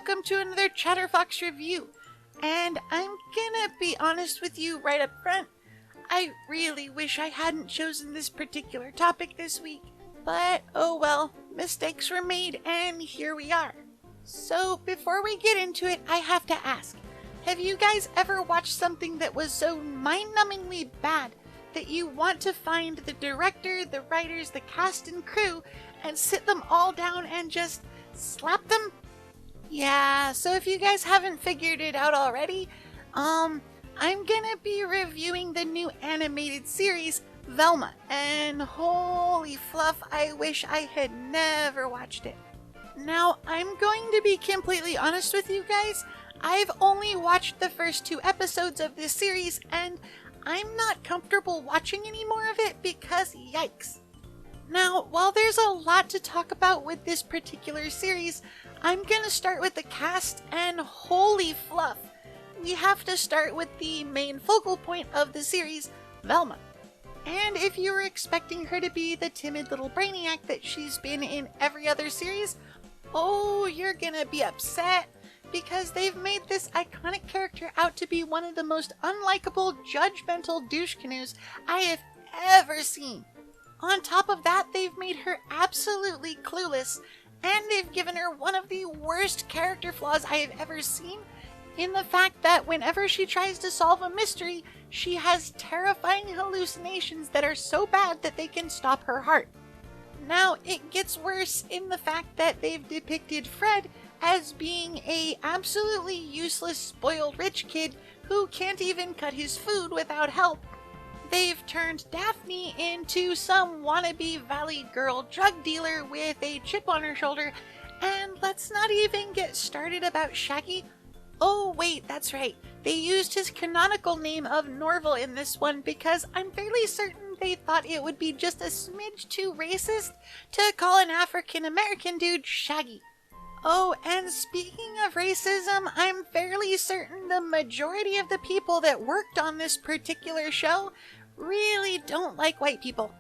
welcome to another Chatterfox review. And I'm gonna be honest with you right up front. I really wish I hadn't chosen this particular topic this week. But oh well, mistakes were made and here we are. So before we get into it, I have to ask, have you guys ever watched something that was so mind-numbingly bad that you want to find the director, the writers, the cast and crew and sit them all down and just slap them? Yeah, so if you guys haven't figured it out already, I'm gonna be reviewing the new animated series, Velma, and holy fluff, I wish I had never watched it. Now, I'm going to be completely honest with you guys, I've only watched the first 2 episodes of this series, and I'm not comfortable watching any more of it because yikes. Now, while there's a lot to talk about with this particular series, I'm gonna start with the cast, and holy fluff, we have to start with the main focal point of the series, Velma. And if you were expecting her to be the timid little brainiac that she's been in every other series, oh, you're gonna be upset, because they've made this iconic character out to be one of the most unlikable, judgmental douche canoes I have ever seen. On top of that, they've made her absolutely clueless, and they've given her one of the worst character flaws I have ever seen, in the fact that whenever she tries to solve a mystery, she has terrifying hallucinations that are so bad that they can stop her heart. Now, it gets worse in the fact that they've depicted Fred as being a absolutely useless, spoiled rich kid who can't even cut his food without help. They've turned Daphne into some wannabe Valley Girl drug dealer with a chip on her shoulder, and let's not even get started about Shaggy. Oh wait, that's right, they used his canonical name of Norval in this one because I'm fairly certain they thought it would be just a smidge too racist to call an African American dude Shaggy. Oh, and speaking of racism, I'm fairly certain the majority of the people that worked on this particular show really don't like white people.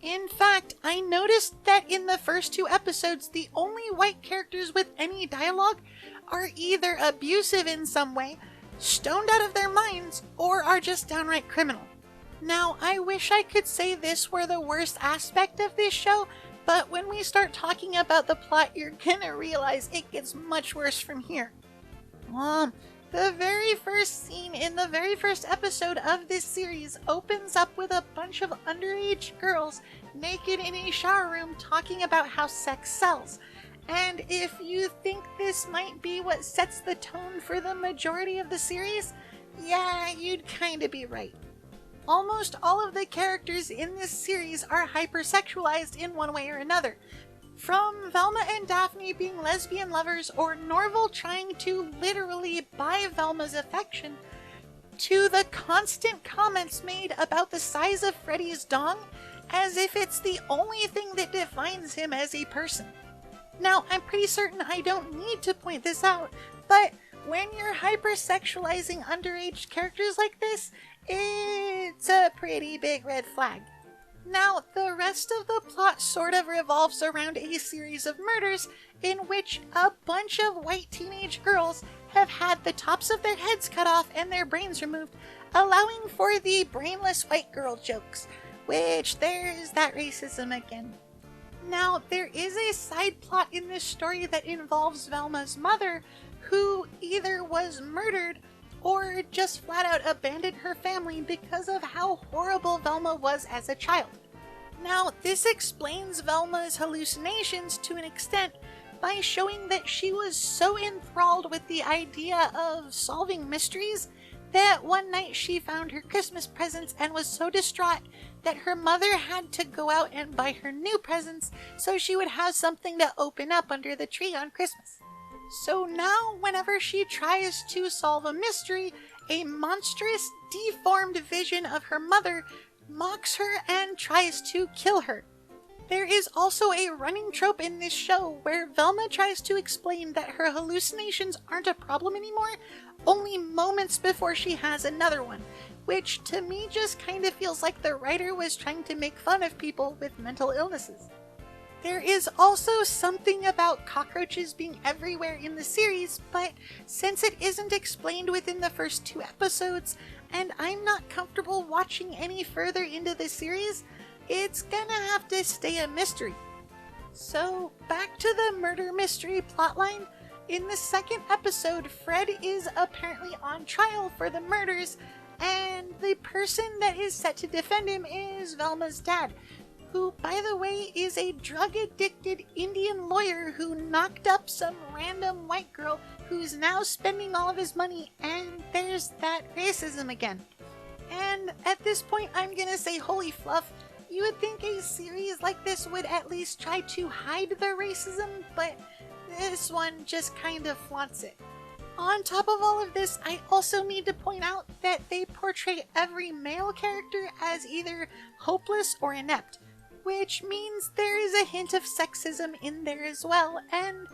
In fact, I noticed that in the first 2 episodes, the only white characters with any dialogue are either abusive in some way, stoned out of their minds, or are just downright criminal. Now, I wish I could say this were the worst aspect of this show, but when we start talking about the plot, you're gonna realize it gets much worse from here. The very first scene in the very first episode of this series opens up with a bunch of underage girls naked in a shower room talking about how sex sells. And if you think this might be what sets the tone for the majority of the series, yeah, you'd kinda be right. Almost all of the characters in this series are hypersexualized in one way or another. From Velma and Daphne being lesbian lovers, or Norval trying to literally buy Velma's affection, to the constant comments made about the size of Freddy's dong, as if it's the only thing that defines him as a person. Now, I'm pretty certain I don't need to point this out, but when you're hypersexualizing underage characters like this, it's a pretty big red flag. Now, the rest of the plot sort of revolves around a series of murders in which a bunch of white teenage girls have had the tops of their heads cut off and their brains removed, allowing for the brainless white girl jokes, which there's that racism again. Now, there is a side plot in this story that involves Velma's mother, who either was murdered or just flat out abandoned her family because of how horrible Velma was as a child. Now, this explains Velma's hallucinations to an extent by showing that she was so enthralled with the idea of solving mysteries that one night she found her Christmas presents and was so distraught that her mother had to go out and buy her new presents so she would have something to open up under the tree on Christmas. So now, whenever she tries to solve a mystery, a monstrous, deformed vision of her mother mocks her and tries to kill her. There is also a running trope in this show where Velma tries to explain that her hallucinations aren't a problem anymore, only moments before she has another one, which to me just kind of feels like the writer was trying to make fun of people with mental illnesses. There is also something about cockroaches being everywhere in the series, but since it isn't explained within the first 2 episodes, and I'm not comfortable watching any further into the series, it's gonna have to stay a mystery. So, back to the murder mystery plotline. In the 2nd episode, Fred is apparently on trial for the murders, and the person that is set to defend him is Velma's dad, who, by the way, is a drug-addicted Indian lawyer who knocked up some random white girl who's now spending all of his money, and there's that racism again. And at this point, I'm gonna say holy fluff. You would think a series like this would at least try to hide the racism, but this one just kind of flaunts it. On top of all of this, I also need to point out that they portray every male character as either hopeless or inept, which means there is a hint of sexism in there as well, and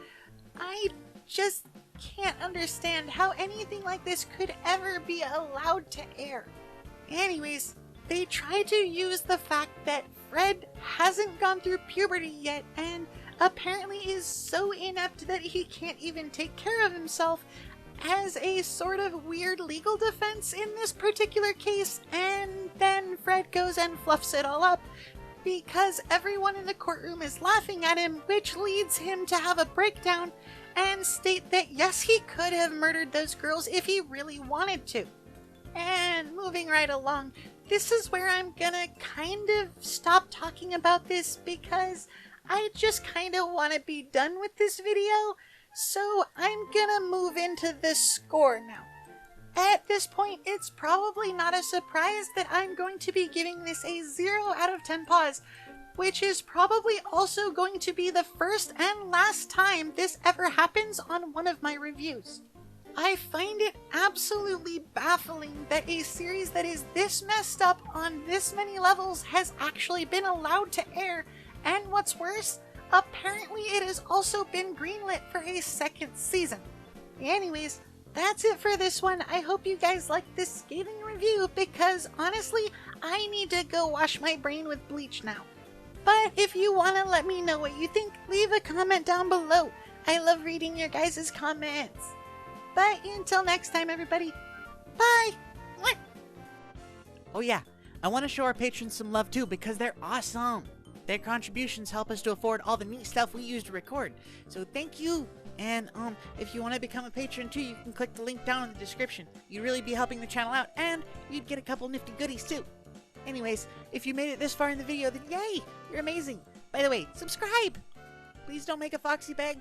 I just can't understand how anything like this could ever be allowed to air. Anyways, they try to use the fact that Fred hasn't gone through puberty yet and apparently is so inept that he can't even take care of himself as a sort of weird legal defense in this particular case, and then Fred goes and fluffs it all up because everyone in the courtroom is laughing at him, which leads him to have a breakdown and state that yes, he could have murdered those girls if he really wanted to. And moving right along, this is where I'm gonna kind of stop talking about this because I just kind of want to be done with this video, so I'm gonna move into the score now. At this point, it's probably not a surprise that I'm going to be giving this a 0 out of 10 paws, which is probably also going to be the first and last time this ever happens on one of my reviews. I find it absolutely baffling that a series that is this messed up on this many levels has actually been allowed to air, and what's worse, apparently it has also been greenlit for a 2nd season. Anyways, that's it for this one. I hope you guys liked this scathing review because honestly, I need to go wash my brain with bleach now. But if you want to let me know what you think, leave a comment down below. I love reading your guys' comments. But until next time, everybody, bye! Oh yeah, I want to show our patrons some love too because they're awesome. Their contributions help us to afford all the neat stuff we use to record. So thank you! And if you want to become a patron too, you can click the link down in the description. You'd really be helping the channel out, and you'd get a couple nifty goodies too. Anyways, if you made it this far in the video, then yay! You're amazing! By the way, subscribe! Please don't make a foxy beg.